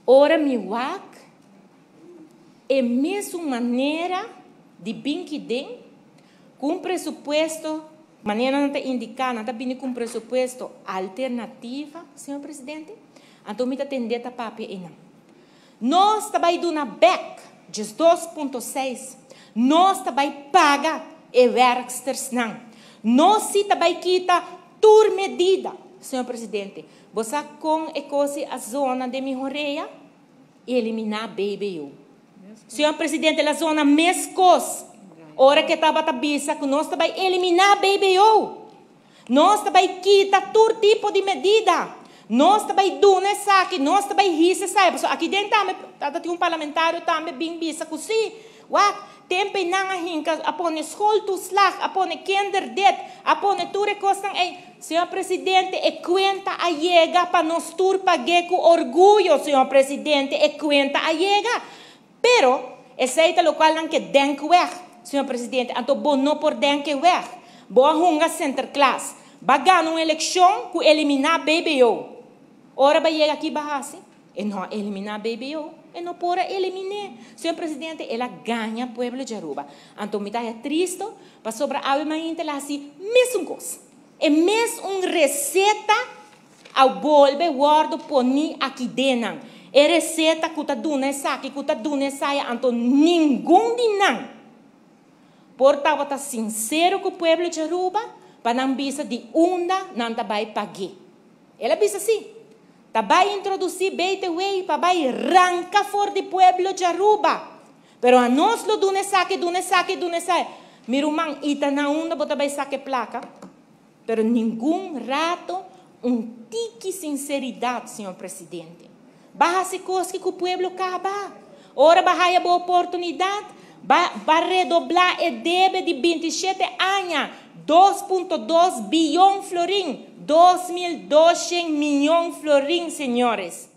Ora mi wak é mesmo maneira de binquidem com presupuesto, maneira não está indicada, não está vindo com presupuesto alternativa, senhor presidente. Então, me está tendendo a papel e não. Nós também dando uma back de 2,6. Nós também paga e werksters não. Nós também quita tur medida, senhor presidente. Você com a zona de melhoria e eliminar BBU. Senhor presidente, a zona mescos, hora que estava a bisa, que nós também eliminar BBU. Nós também quita todo tipo de medida. Nós também duna saque, nós também risa sabe. Aqui dentro também um parlamentário também bem bisa que sim. Tempo não a hinca, apone schooltoeslag, apone kinderdet, apone ture costan ei. Senhor presidente, é conta a chega para nós tur pagar com orgulho, senhor presidente, é conta a chega. Pero, esse local não que denke weg, senhor presidente, então bom não por denke weg. Boa hunga center class, bagan uma eleição que eliminar BBO. Ora vai chegar aqui bahasi, e não eliminar BBO. E não pode eliminar. Senhor presidente, ela ganha o povo de Aruba. Então, me dá triste, para sobre a ela ela assim, mesmo coisa. É mesmo uma receita ao bolbe, guardo, poni aqui dentro. É receita que está dando saque, que está dando saia, então nenhum de não. Portanto, está sincero com o povo de Aruba, para não bisa de onda, não vai pagar. Ela bisa assim. Vai introduzir BTW para arrancar fora do pueblo de Aruba. Pero a nós lo dune saque. Meu irmão, ita na onda bota vai saque placa. Pero nenhum rato tique sinceridade, senhor presidente. Barra se coisa que o pueblo acaba. Ora barra a boa oportunidade. Vai redoblar e deve de 27 anos 2,2 bilhão florim. 2.200 milhões de florins, senhores.